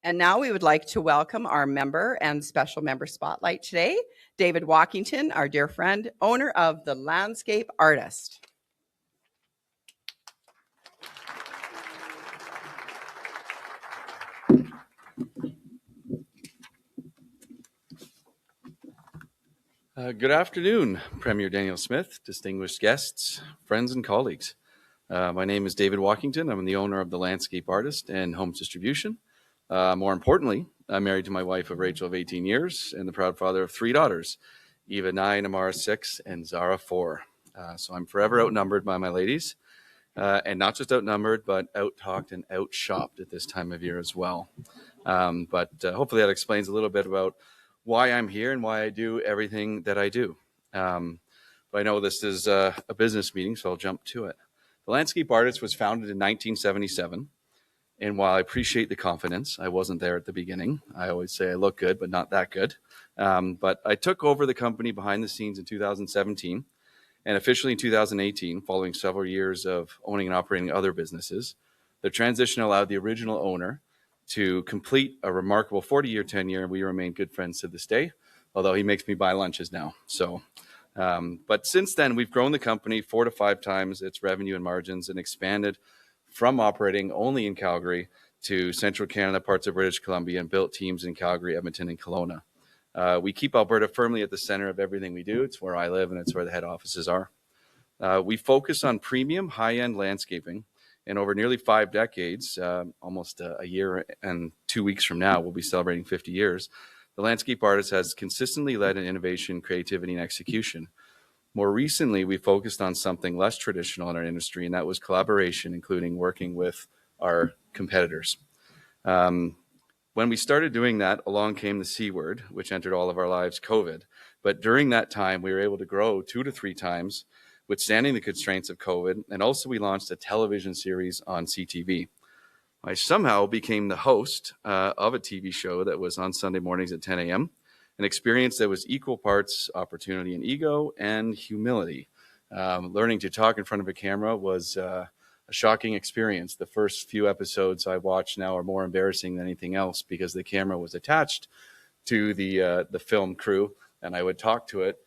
And now we would like to welcome our member and special member spotlight today, David Walkington, our dear friend, owner of The Landscape Artist. Good afternoon, Premier Daniel Smith, distinguished guests, friends and colleagues. My name is David Walkington. I'm the owner of The Landscape Artist and Homes Distribution. More importantly, I'm married to my wife of Rachel of 18 years and the proud father of 3 daughters, Eva 9, Amara 6, and Zara 4. So I'm forever outnumbered by my ladies, and not just outnumbered, but out-talked and out-shopped at this time of year as well. But hopefully that explains a little bit about why I'm here and why I do everything that I do. But I know this is a business meeting, so I'll jump to it. The Landscape Artist was founded in 1977. And while I appreciate the confidence, I wasn't there at the beginning. I always say I look good, but not that good. But I took over the company behind the scenes in 2017 and officially in 2018, following several years of owning and operating other businesses. The transition allowed the original owner to complete a remarkable 40-year tenure, and we remain good friends to this day, although he makes me buy lunches now. But since then, we've grown the company 4 to 5 times its revenue and margins and expanded from operating only in Calgary to Central Canada, parts of British Columbia, and built teams in Calgary, Edmonton, and Kelowna. We keep Alberta firmly at the center of everything we do. It's where I live, and it's where the head offices are. We focus on premium, high-end landscaping. And over nearly 5 decades, almost a year and 2 weeks from now, we'll be celebrating 50 years. The Landscape Artist has consistently led in innovation, creativity, and execution. More recently, we focused on something less traditional in our industry, and that was collaboration, including working with our competitors. When we started doing that, along came the C word, which entered all of our lives, COVID. But during that time, we were able to grow 2 to 3 times, withstanding the constraints of COVID, and also we launched a television series on CTV. I somehow became the host of a TV show that was on Sunday mornings at 10 a.m., an experience that was equal parts opportunity and ego and humility. Learning to talk in front of a camera was a shocking experience. The first few episodes I watched now are more embarrassing than anything else because the camera was attached to the film crew, and I would talk to it.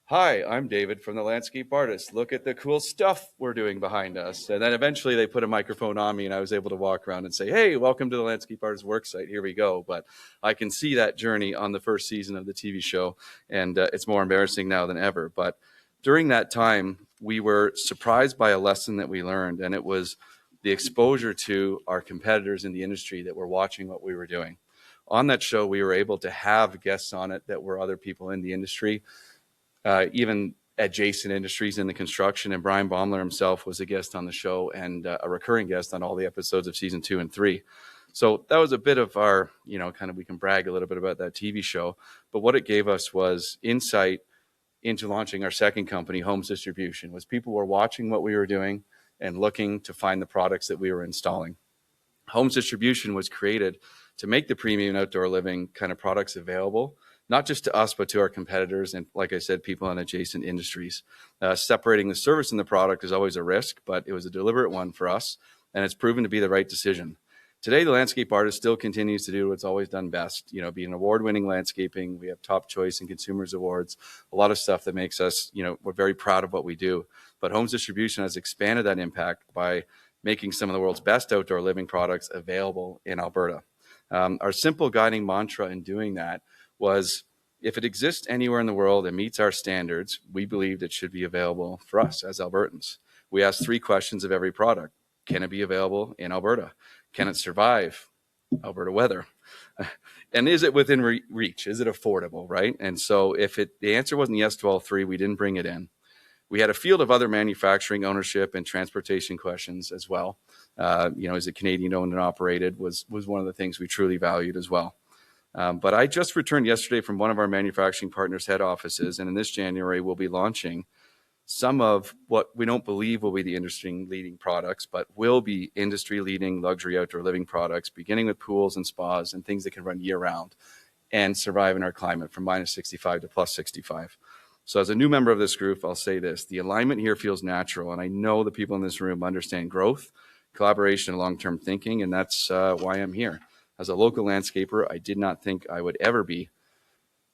Hi, I'm David from The Landscape Artist. Look at the cool stuff we're doing behind us. And then eventually they put a microphone on me and I was able to walk around and say, hey, welcome to The Landscape Artist worksite. Here we go. But I can see that journey on the first season of the TV show, and it's more embarrassing now than ever. But during that time, we were surprised by a lesson that we learned, and it was the exposure to our competitors in the industry that were watching what we were doing. On that show, we were able to have guests on it that were other people in the industry, even adjacent industries in the construction. And Brian Baumler himself was a guest on the show and a recurring guest on all the episodes of season 2 and 3. So that was a bit of our, kind of, we can brag a little bit about that TV show. But what it gave us was insight into launching our second company, Homes Distribution, was people were watching what we were doing and looking to find the products that we were installing. Homes Distribution was created to make the premium outdoor living kind of products available, not just to us, but to our competitors and, like I said, people in adjacent industries. Separating the service and the product is always a risk, but it was a deliberate one for us, and it's proven to be the right decision. Today, the Landscape Artist still continues to do what it's always done best, being award-winning landscaping. We have top choice and consumers awards, a lot of stuff that makes us, we're very proud of what we do. But Homes Distribution has expanded that impact by making some of the world's best outdoor living products available in Alberta. Our simple guiding mantra in doing that was, if it exists anywhere in the world and meets our standards, we believed it should be available for us as Albertans. We asked 3 questions of every product. Can it be available in Alberta? Can it survive Alberta weather? And is it within reach? Is it affordable, right? And so if the answer wasn't yes to all 3, we didn't bring it in. We had a field of other manufacturing, ownership, and transportation questions as well. Is it Canadian owned and operated was one of the things we truly valued as well. But I just returned yesterday from one of our manufacturing partners' head offices, and in this January, we'll be launching some of what we don't believe will be the industry-leading products, but will be industry-leading luxury outdoor living products, beginning with pools and spas and things that can run year-round and survive in our climate from minus 65 to plus 65. So as a new member of this group, I'll say this. The alignment here feels natural, and I know the people in this room understand growth, collaboration, and long-term thinking, and that's why I'm here. As a local landscaper, I did not think I would ever be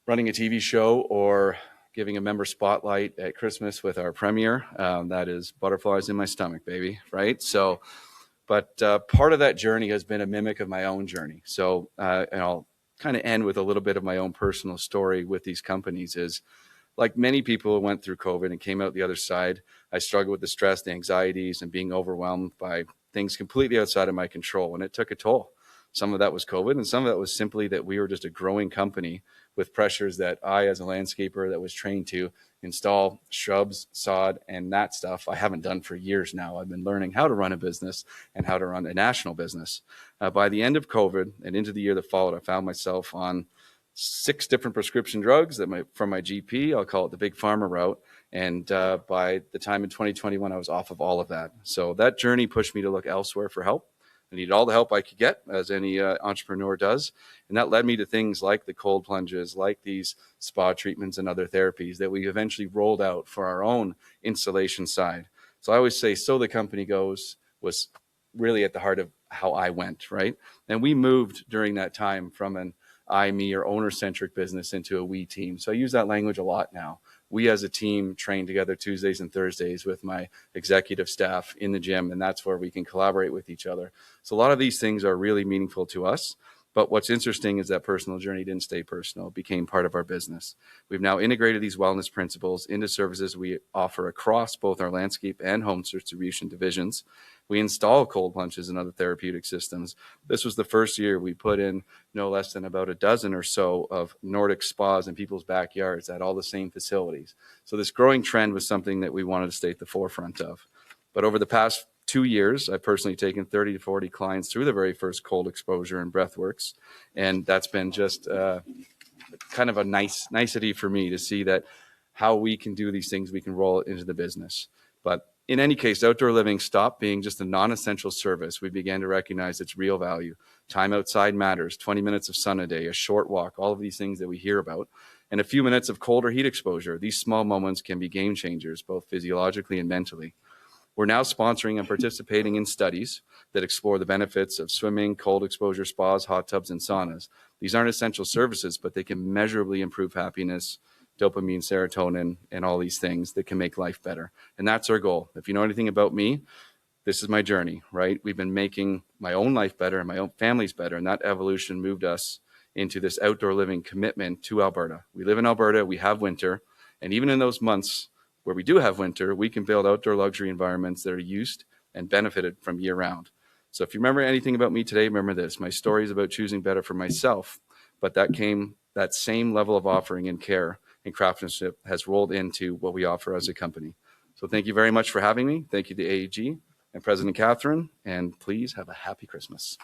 running a TV show or giving a member spotlight at Christmas with our premier. That is butterflies in my stomach, baby, right? So, but part of that journey has been a mimic of my own journey. So, and I'll kind of end with a little bit of my own personal story with these companies is, like many people who went through COVID and came out the other side, I struggled with the stress, the anxieties, and being overwhelmed by things completely outside of my control. And it took a toll. Some of that was COVID, and some of that was simply that we were just a growing company with pressures that I, as a landscaper that was trained to install shrubs, sod, and that stuff, I haven't done for years now. I've been learning how to run a business and how to run a national business. By the end of COVID and into the year that followed, I found myself on 6 different prescription drugs from my GP. I'll call it the big pharma route. And by the time in 2021, I was off of all of that. So that journey pushed me to look elsewhere for help. I needed all the help I could get, as any entrepreneur does. And that led me to things like the cold plunges, like these spa treatments and other therapies that we eventually rolled out for our own installation side. So I always say, So the Company Goes was really at the heart of how I went, right? And we moved during that time from an I, me, or owner-centric business into a we team. So I use that language a lot now. We as a team train together Tuesdays and Thursdays with my executive staff in the gym, and that's where we can collaborate with each other. So a lot of these things are really meaningful to us. But what's interesting is that personal journey didn't stay personal. It became part of our business. We've now integrated these wellness principles into services we offer across both our landscape and home distribution divisions. We install cold plunges and other therapeutic systems. This was the first year we put in no less than about a dozen or so of Nordic spas in people's backyards at all the same facilities. So this growing trend was something that we wanted to stay at the forefront of. But over the past 2 years, I've personally taken 30 to 40 clients through the very first cold exposure and breathworks. And that's been just kind of a nicety for me to see that how we can do these things, we can roll it into the business. But in any case, outdoor living stopped being just a non-essential service. We began to recognize its real value. Time outside matters, 20 minutes of sun a day, a short walk, all of these things that we hear about, and a few minutes of cold or heat exposure. These small moments can be game changers, both physiologically and mentally. We're now sponsoring and participating in studies that explore the benefits of swimming, cold exposure spas, hot tubs, and saunas. These aren't essential services, but they can measurably improve happiness, dopamine, serotonin, and all these things that can make life better. And that's our goal. If you know anything about me, this is my journey, right? We've been making my own life better and my own family's better, and that evolution moved us into this outdoor living commitment to Alberta. We live in Alberta, we have winter, and even in those months where we do have winter, we can build outdoor luxury environments that are used and benefited from year round. So if you remember anything about me today, remember this. My story is about choosing better for myself, but that same level of offering and care and craftsmanship has rolled into what we offer as a company. So thank you very much for having me. Thank you to AEG and President Catherine, and please have a happy Christmas.